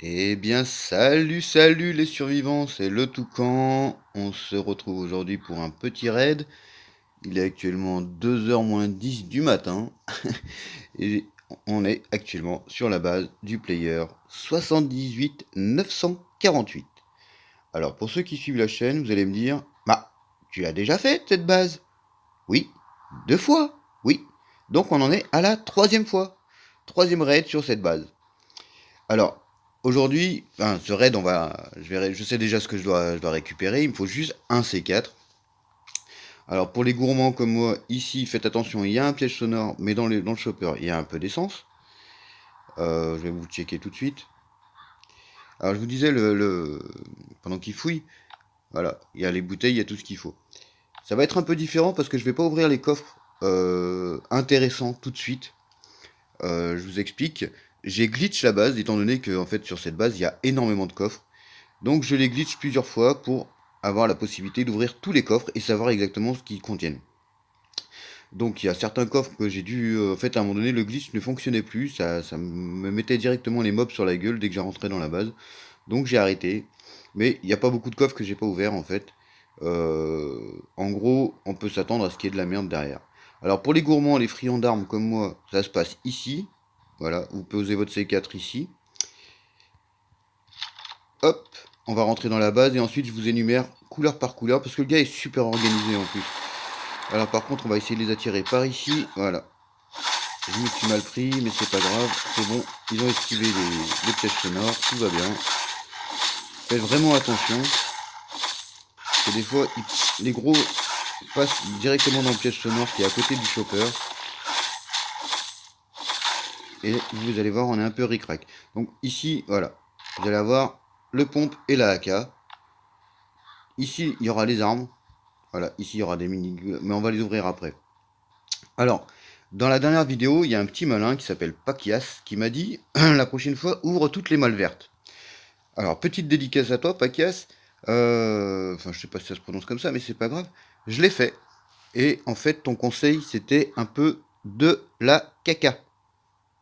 Eh bien, salut les survivants, c'est le Toucan. On se retrouve aujourd'hui pour un petit raid. Il est actuellement 2h moins 10 du matin. Et on est actuellement sur la base du player 78 948. Alors, pour ceux qui suivent la chaîne, vous allez me dire, bah, tu l'as déjà fait cette base? Oui, 2 fois, oui. Donc on en est à la 3e fois. 3e raid sur cette base. Alors, aujourd'hui, enfin, ce raid, je sais déjà ce que je dois récupérer. Il me faut juste un C4. Alors, pour les gourmands comme moi, ici, faites attention, il y a un piège sonore, mais dans le chopper, il y a un peu d'essence. Je vais vous checker tout de suite. Alors, je vous disais, pendant qu'il fouille, voilà, il y a les bouteilles, il y a tout ce qu'il faut. Ça va être un peu différent parce que je vais pas ouvrir les coffres intéressants tout de suite. Je vous explique. J'ai glitch la base, étant donné que en fait, sur cette base, il y a énormément de coffres. Donc je les glitch plusieurs fois pour avoir la possibilité d'ouvrir tous les coffres et savoir exactement ce qu'ils contiennent. Donc il y a certains coffres que j'ai dû... en fait, à un moment donné, le glitch ne fonctionnait plus. Ça me mettait directement les mobs sur la gueule dès que j'ai rentré dans la base. Donc j'ai arrêté. Mais il n'y a pas beaucoup de coffres que j'ai pas ouverts en fait. En gros, on peut s'attendre à ce qu'il y ait de la merde derrière. Alors pour les gourmands, les friands d'armes comme moi, ça se passe ici. Voilà, vous posez votre C4 ici. Hop, on va rentrer dans la base et ensuite je vous énumère couleur par couleur parce que le gars est super organisé en plus. Alors par contre on va essayer de les attirer par ici, voilà. Je me suis mal pris mais c'est pas grave, c'est bon, ils ont esquivé les pièges sonores, tout va bien. Faites vraiment attention, parce que des fois les gros passent directement dans le piège sonore qui est à côté du chopper. Et vous allez voir on est un peu ric-rac. Donc ici voilà, vous allez avoir le pompe et la AK. Ici il y aura les armes. Voilà, ici il y aura des mini, mais on va les ouvrir après. Alors, dans la dernière vidéo, il y a un petit malin qui s'appelle Pakias qui m'a dit la prochaine fois ouvre toutes les malles vertes. Alors, petite dédicace à toi, Pakias. Enfin, je sais pas si ça se prononce comme ça, mais c'est pas grave. Je l'ai fait. Et en fait, ton conseil, c'était un peu de la caca.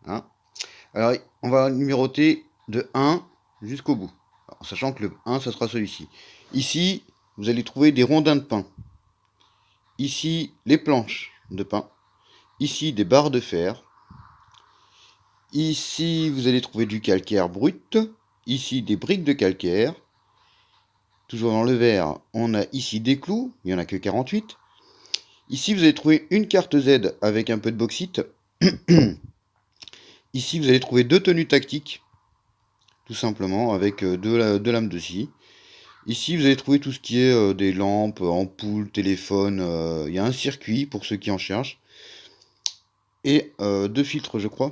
Hein. Alors, on va numéroter de 1 jusqu'au bout. En sachant que le 1, ça sera celui-ci. Ici, vous allez trouver des rondins de pain. Ici, les planches de pain. Ici, des barres de fer. Ici, vous allez trouver du calcaire brut. Ici, des briques de calcaire. Toujours dans le vert, on a ici des clous. Il n'y en a que 48. Ici, vous allez trouver une carte Z avec un peu de bauxite. Ici, vous allez trouver 2 tenues tactiques. Tout simplement, avec deux lames de scie. Ici, vous allez trouver tout ce qui est des lampes, ampoules, téléphones. Il y a un circuit pour ceux qui en cherchent. Et 2 filtres, je crois.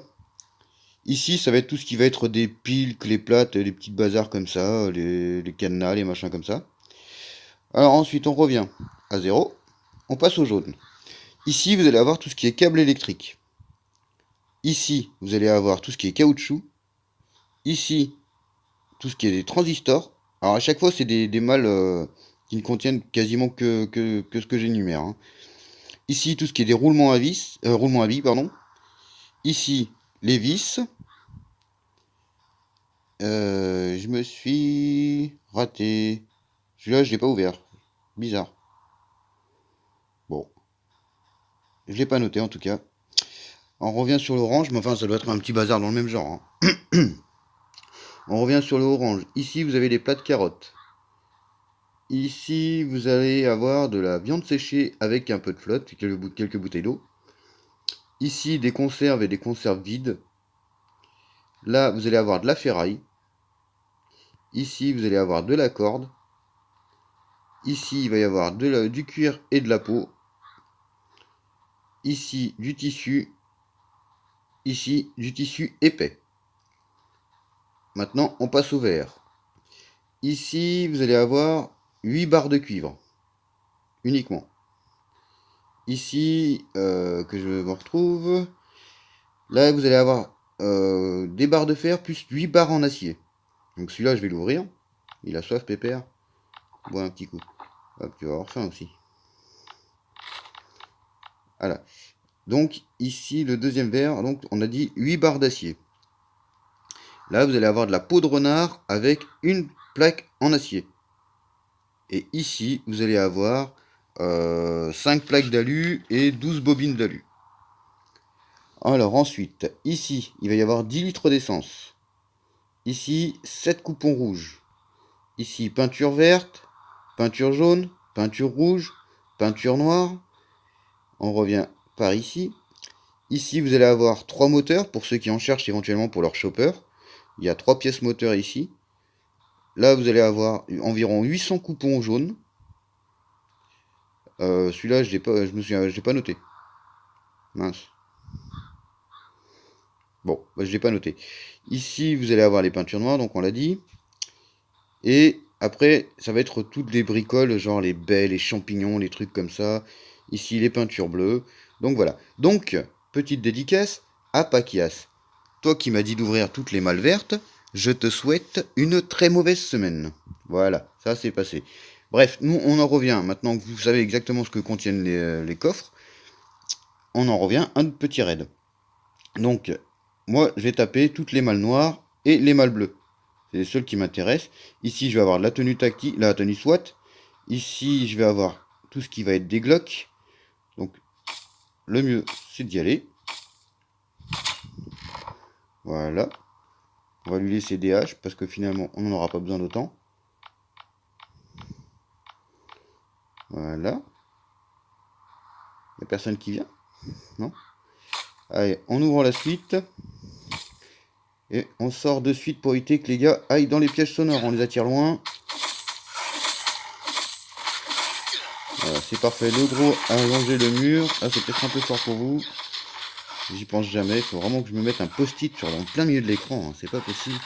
Ici, ça va être tout ce qui va être des piles, clés plates, les petites bazars comme ça, les cadenas, les machins comme ça. Alors ensuite, on revient à 0. On passe au jaune. Ici, vous allez avoir tout ce qui est câble électrique. Ici, vous allez avoir tout ce qui est caoutchouc. Ici, tout ce qui est des transistors. Alors à chaque fois, c'est des mâles qui ne contiennent quasiment que ce que j'énumère. Hein. Ici, tout ce qui est des roulements à billes, pardon. Ici, les vis. Je me suis raté. Celui-là, je l'ai pas ouvert. Bizarre. Bon, je l'ai pas noté en tout cas. On revient sur l'orange, mais enfin, ça doit être un petit bazar dans le même genre. Hein. On revient sur l'orange. Ici, vous avez des plats de carottes. Ici, vous allez avoir de la viande séchée avec un peu de flotte, quelques bouteilles d'eau. Ici, des conserves et des conserves vides. Là, vous allez avoir de la ferraille. Ici, vous allez avoir de la corde. Ici, il va y avoir du cuir et de la peau. Ici, du tissu. Ici, du tissu épais. Maintenant, on passe au vert. Ici, vous allez avoir 8 barres de cuivre. Uniquement. Ici, que je me retrouve. Là, vous allez avoir des barres de fer plus 8 barres en acier. Donc celui-là, je vais l'ouvrir. Il a soif, pépère. Bois un petit coup. Hop, tu vas avoir faim aussi. Voilà. Donc ici, le deuxième verre, donc on a dit 8 barres d'acier. Là, vous allez avoir de la peau de renard avec une plaque en acier. Et ici, vous allez avoir 5 plaques d'alu et 12 bobines d'alu. Alors ensuite, ici, il va y avoir 10 litres d'essence. Ici, 7 coupons rouges. Ici, peinture verte, peinture jaune, peinture rouge, peinture noire. On revient par ici. Ici, vous allez avoir 3 moteurs pour ceux qui en cherchent éventuellement pour leur chopper. Il y a 3 pièces moteurs ici. Là, vous allez avoir environ 800 coupons jaunes. Celui-là, je l'ai pas noté. Mince. Bon, bah, je l'ai pas noté. Ici, vous allez avoir les peintures noires, donc on l'a dit. Et après, ça va être toutes les bricoles, genre les baies, les champignons, les trucs comme ça. Ici, les peintures bleues. Donc voilà. Donc, petite dédicace à Paquias. Toi qui m'as dit d'ouvrir toutes les malles vertes, je te souhaite une très mauvaise semaine. Voilà, ça c'est passé. Bref, nous on en revient, maintenant que vous savez exactement ce que contiennent les coffres, on en revient à un petit raid. Donc, moi je vais taper toutes les malles noires et les malles bleues. C'est les seuls qui m'intéressent. Ici, je vais avoir la tenue tactique, la tenue SWAT. Ici, je vais avoir tout ce qui va être des Glock. Donc, le mieux, c'est d'y aller. Voilà. On va lui laisser des haches parce que finalement, on n'en aura pas besoin d'autant. Voilà. Il n'y a personne qui vient? Non? Allez, on ouvre la suite. Et on sort de suite pour éviter que les gars aillent dans les pièges sonores. On les attire loin. Voilà, c'est parfait. Le gros a longé le mur. Ah, c'est peut-être un peu fort pour vous. J'y pense jamais. Il faut vraiment que je me mette un post-it sur le plein milieu de l'écran. Hein. C'est pas possible.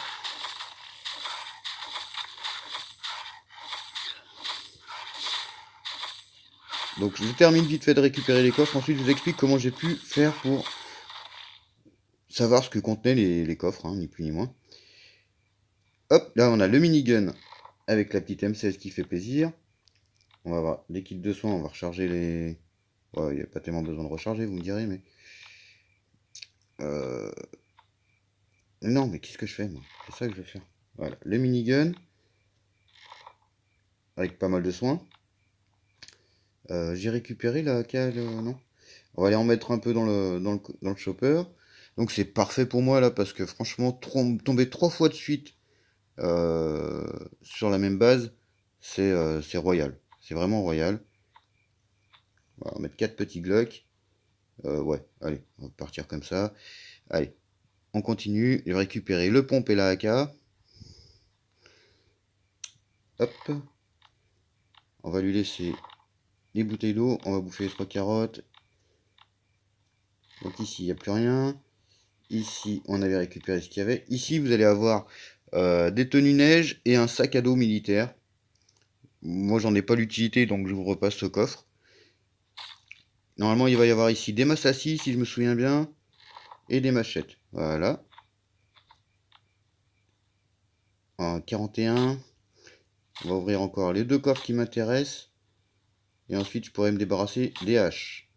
Donc je termine vite fait de récupérer les coffres. Ensuite, je vous explique comment j'ai pu faire pour savoir ce que contenaient les coffres, hein, ni plus ni moins. Hop, là on a le minigun avec la petite M16 qui fait plaisir. On va avoir des kits de soins, on va recharger les... Ouais, il n'y a pas tellement besoin de recharger, vous me direz, mais... Non, mais qu'est-ce que je fais, moi? C'est ça que je vais faire. Voilà, le minigun, avec pas mal de soins. J'ai récupéré la cale, non? On va aller en mettre un peu dans le chopper. Donc c'est parfait pour moi, là, parce que franchement, tomber 3 fois de suite sur la même base, c'est royal. C'est vraiment royal. On va mettre 4 petits Glock. Ouais, allez, on va partir comme ça. Allez, on continue. Je vais récupérer le pompe et la AK. Hop. On va lui laisser les bouteilles d'eau. On va bouffer les 3 carottes. Donc ici, il n'y a plus rien. Ici, on avait récupéré ce qu'il y avait. Ici, vous allez avoir des tenues neige et un sac à dos militaire. Moi, j'en ai pas l'utilité, donc je vous repasse ce coffre. Normalement, il va y avoir ici des massassis, si je me souviens bien, et des machettes. Voilà. En 41. On va ouvrir encore les 2 coffres qui m'intéressent. Et ensuite, je pourrais me débarrasser des haches.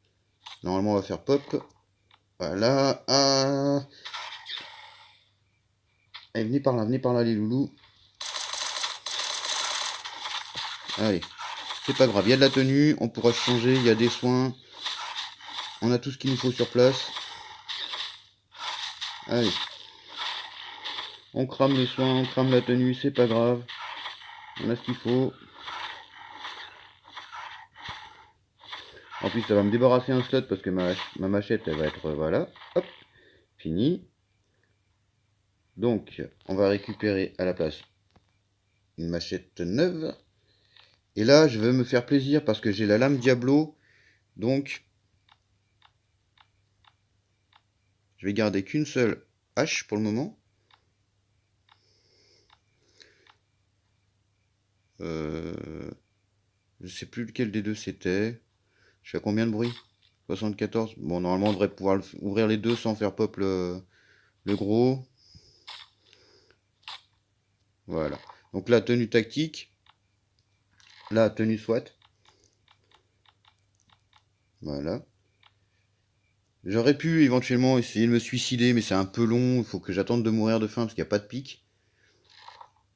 Normalement, on va faire pop. Voilà. Ah. Allez, venez par là, les loulous. Allez. C'est pas grave, il y a de la tenue, on pourra changer, il y a des soins. On a tout ce qu'il nous faut sur place. Allez. On crame les soins, on crame la tenue, c'est pas grave. On a ce qu'il faut. En plus, ça va me débarrasser un slot parce que ma machette, elle va être... Voilà. Hop. Fini. Donc, on va récupérer à la place une machette neuve. Et là, je veux me faire plaisir parce que j'ai la lame Diablo. Donc, je vais garder qu'une seule hache pour le moment. Je sais plus lequel des deux c'était. Je fais combien de bruit? 74. Bon, normalement, on devrait pouvoir ouvrir les deux sans faire pop le gros. Voilà. Donc la tenue tactique. La tenue SWAT. Voilà. J'aurais pu éventuellement essayer de me suicider, mais c'est un peu long, il faut que j'attende de mourir de faim parce qu'il n'y a pas de pic.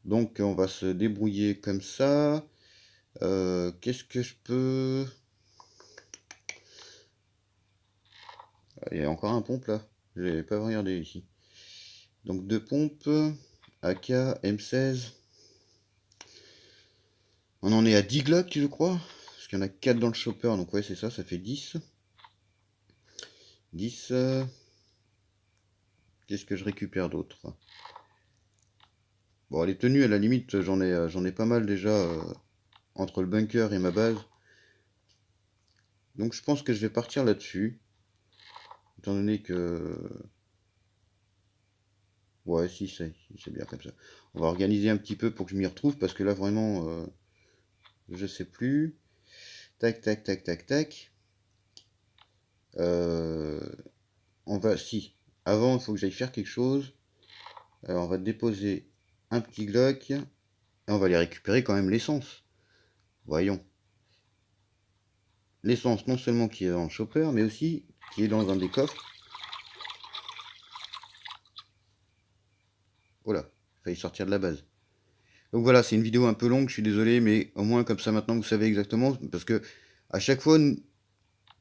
Donc on va se débrouiller comme ça. Qu'est-ce que je peux... Ah, il y a encore un pompe là. Je n'avais pas regardé ici. Donc deux pompes. AK, M16. On en est à 10 Glock, je crois. Parce qu'il y en a 4 dans le chopper. Donc ouais, c'est ça, ça fait 10. 10. Qu'est-ce que je récupère d'autre? Bon, les tenues, à la limite, j'en ai pas mal déjà entre le bunker et ma base. Donc je pense que je vais partir là-dessus. Étant donné que... Ouais, si, c'est bien comme ça. On va organiser un petit peu pour que je m'y retrouve, parce que là, vraiment, je sais plus. Tac, tac, tac, tac, tac. Euh, on va... Si. Avant, il faut que j'aille faire quelque chose. Alors, on va déposer un petit Glock. Et on va aller récupérer quand même l'essence. Voyons. L'essence, non seulement qui est dans le chopper, mais aussi qui est dans un des coffres. Voilà, failli sortir de la base. Donc voilà, c'est une vidéo un peu longue, je suis désolé, mais au moins comme ça maintenant vous savez exactement, parce que à chaque fois,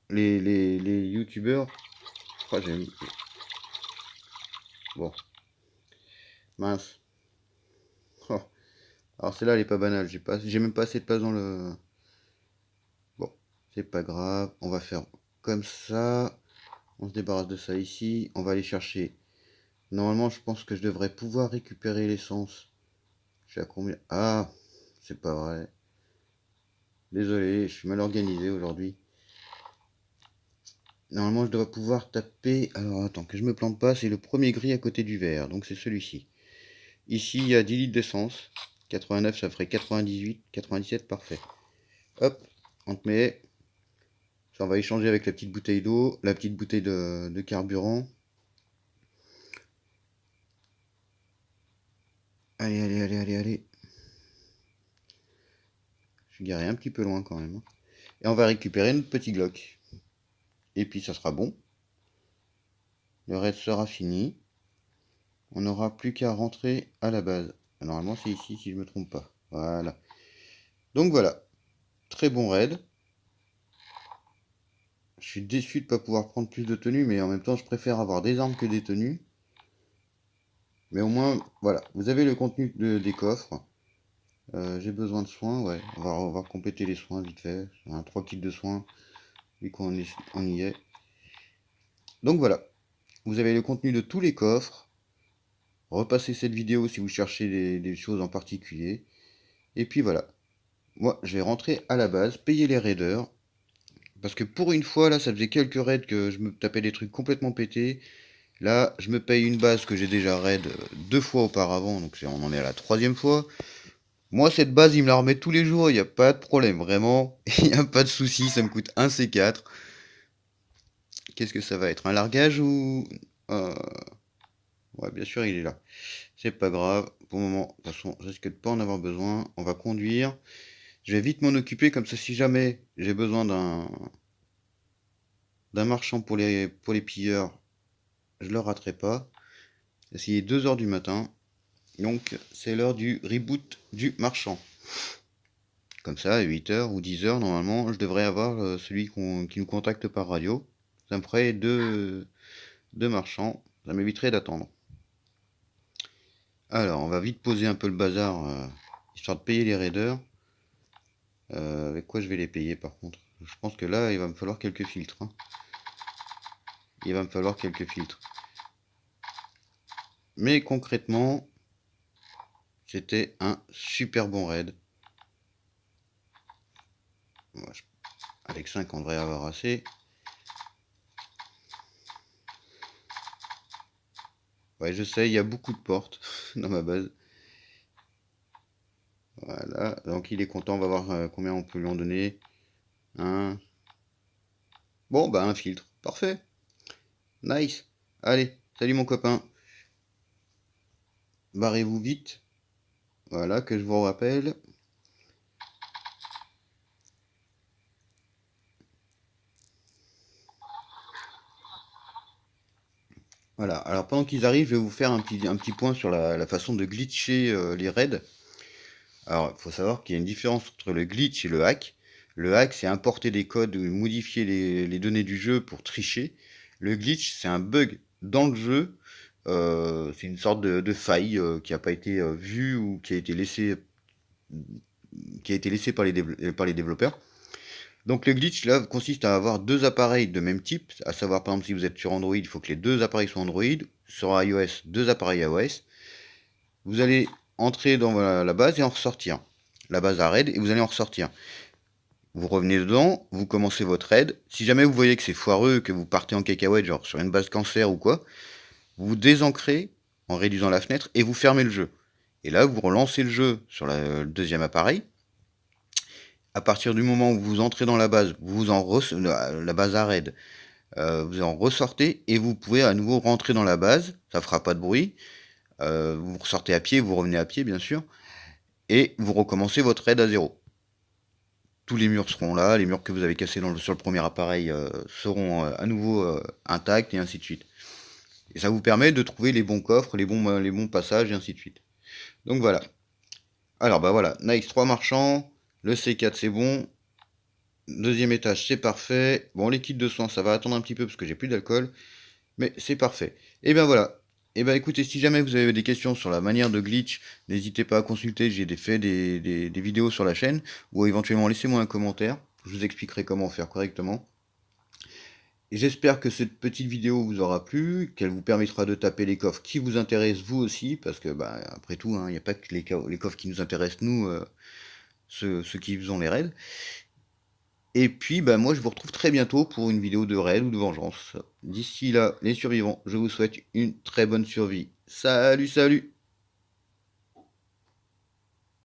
les youtubeurs... Oh, bon, mince. Oh. Alors celle-là, elle est pas banale, j'ai même pas assez de place dans le... Bon, c'est pas grave, on va faire comme ça. On se débarrasse de ça ici, on va aller chercher... Normalement, je pense que je devrais pouvoir récupérer l'essence. Je suis à combien? Ah, c'est pas vrai. Désolé, je suis mal organisé aujourd'hui. Normalement, je dois pouvoir taper... Alors, attends, que je me plante pas, c'est le premier gris à côté du vert, donc c'est celui-ci. Ici, il y a 10 litres d'essence. 89, ça ferait 98, 97, parfait. Hop, on te met... Ça, on va échanger avec la petite bouteille d'eau, la petite bouteille de carburant. Allez, allez, allez, allez, allez. Je suis garé un petit peu loin quand même. Et on va récupérer notre petit Glock. Et puis, ça sera bon. Le raid sera fini. On n'aura plus qu'à rentrer à la base. Normalement, c'est ici, si je ne me trompe pas. Voilà. Donc voilà. Très bon raid. Je suis déçu de ne pas pouvoir prendre plus de tenues, mais en même temps, je préfère avoir des armes que des tenues. Mais au moins, voilà. Vous avez le contenu des coffres. J'ai besoin de soins, ouais. On va compléter les soins vite fait. 3 kits de soins, vu on y est. Donc voilà. Vous avez le contenu de tous les coffres. Repassez cette vidéo si vous cherchez des choses en particulier. Et puis voilà. Moi, je vais rentrer à la base, payer les raiders. Parce que pour une fois, là, ça faisait quelques raids que je me tapais des trucs complètement pétés. Là, je me paye une base que j'ai déjà raid 2 fois auparavant, donc on en est à la 3e fois. Moi, cette base, il me la remet tous les jours, il n'y a pas de problème, vraiment. Il n'y a pas de souci, ça me coûte un C4. Qu'est-ce que ça va être? Un largage ou... euh, Ouais, bien sûr, il est là. C'est pas grave, pour le moment, de toute façon, je risque de pas en avoir besoin. On va conduire. Je vais vite m'en occuper, comme ça, si jamais j'ai besoin d'un marchand pour les pilleurs, je le raterai pas. Il est 2 heures du matin, donc c'est l'heure du reboot du marchand. Comme ça, à 8 heures ou 10 heures, normalement, je devrais avoir celui qui nous contacte par radio. Ça me ferait deux marchands, ça m'éviterait d'attendre. Alors, on va vite poser un peu le bazar, histoire de payer les raiders. Avec quoi je vais les payer par contre? Je pense que là, il va me falloir quelques filtres, hein. Il va me falloir quelques filtres. Mais concrètement, c'était un super bon raid. Avec 5, on devrait avoir assez. Ouais, je sais, il y a beaucoup de portes dans ma base. Voilà, donc il est content, on va voir combien on peut lui en donner. Un. Bon, bah un filtre. Parfait. Nice. Allez, salut mon copain. Barrez-vous vite. Voilà, que je vous rappelle. Voilà, alors pendant qu'ils arrivent, je vais vous faire un petit point sur la façon de glitcher les raids. Alors, il faut savoir qu'il y a une différence entre le glitch et le hack. Le hack, c'est importer des codes ou modifier les données du jeu pour tricher. Le glitch, c'est un bug dans le jeu. C'est une sorte de faille qui n'a pas été vue ou qui a été laissée par les développeurs. Donc le glitch là consiste à avoir deux appareils de même type, à savoir par exemple si vous êtes sur Android, il faut que les deux appareils soient Android, sur iOS, deux appareils iOS. Vous allez entrer dans la base et en ressortir. La base à raid et vous allez en ressortir. Vous revenez dedans, vous commencez votre raid. Si jamais vous voyez que c'est foireux, que vous partez en cacahuète, genre sur une base cancer ou quoi, vous désancrez en réduisant la fenêtre et vous fermez le jeu. Et là, vous relancez le jeu sur le deuxième appareil. À partir du moment où vous entrez dans la base, la base à raid, vous en ressortez et vous pouvez à nouveau rentrer dans la base. Ça fera pas de bruit. Vous ressortez à pied, vous revenez à pied bien sûr, et vous recommencez votre raid à zéro. Tous les murs seront là, les murs que vous avez cassés sur le premier appareil seront à nouveau intacts et ainsi de suite. Et ça vous permet de trouver les bons coffres, les bons passages et ainsi de suite. Donc voilà. Alors bah voilà, Nice 3 marchands, le C4 c'est bon, deuxième étage c'est parfait. Bon les kits de soins ça va attendre un petit peu parce que j'ai plus d'alcool, mais c'est parfait. Et bien voilà. Et ben écoutez, si jamais vous avez des questions sur la manière de glitch, n'hésitez pas à consulter, fait des vidéos sur la chaîne, ou éventuellement laissez-moi un commentaire, je vous expliquerai comment faire correctement. Et j'espère que cette petite vidéo vous aura plu, qu'elle vous permettra de taper les coffres qui vous intéressent vous aussi, parce que bah, après tout, il n'y a pas que les coffres qui nous intéressent nous, ceux qui faisons les raids. Et puis bah, moi je vous retrouve très bientôt pour une vidéo de raid ou de vengeance. D'ici là, les survivants, je vous souhaite une très bonne survie. Salut, salut!